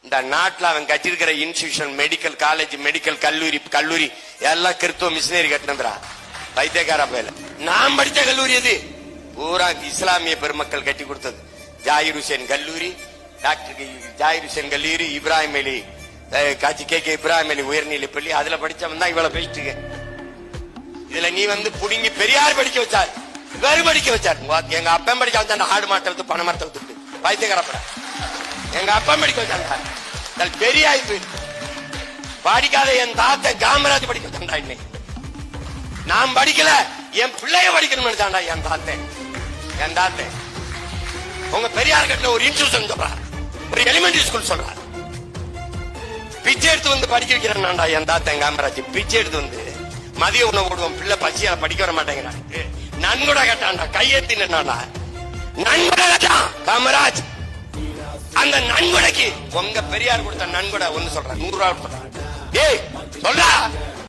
இந்த நாட்டுல அவன் கட்டிருக்கிற இன்ஸ்டிடியூஷன், மெடிக்கல் காலேஜ், மெடிக்கல் கல்லூரி எல்லாம் கிறிஸ்துவ மிஷினரி கட்டினதுரா, பைத்தியக்கார பயில. நான் படித்த கல்லூரி அது பூரா இஸ்லாமிய பெருமக்கள் கட்டி கொடுத்தது. ஜாகிர் ஹுசேன் கல்லூரி, டாக்டர் ஜாகிர் ஹுசேன் கல்லூரி, இப்ராஹிம் அலி காட்சி கே இப்ராஹிம் அலி உயர்நிலை பள்ளி, அதுல படிச்சவன் தான் இவ்வளவு பேசிட்டு. இதுல நீ வந்து புடுங்கி பெரியார் படிக்க வச்சார், வேறு படிக்க வச்சார். எங்க அப்பன் படிக்க வச்சா ஆடு மாட்டை பண மரத்தை விட்டு பைத்தியக்காரப்பட. எங்க அப்பன் படிக்க வச்சாங்க பெரியாய் படிக்காத என் தாத்த காமராஜ் படிக்க வச்சாண்டா. இன்னைக்கு நான் படிக்கல, என் பிள்ளைய படிக்கணும்னு தாண்டா என் தாத்த. உங்க பெரியார் கட்டில ஒரு இன்ஸ்டிடியூஷன் சொல்றாரு, ஒரு எலிமெண்டரி ஸ்கூல் சொல்றாரு. பிச்சை எடுத்து வந்து படிக்க வைக்கிறேன்டா என் தாத்த காமராஜ். பிச்சை எடுத்து வந்து மதிய உணவு விடுவோம், பிள்ளை பசியால படிக்க வர மாட்டேங்கிறான். நன்கொடை கேட்டான்டா, கையெழுத்தி நின்னாடா, நன்கொடை கேட்டான் காமராஜ். அந்த நன்கொடைக்கு உங்க பெரியார் கொடுத்த நன்கொடை ஒண்ணு சொல்றேன், 100 ரூபாய் கொடுத்தாங்க. ஏய்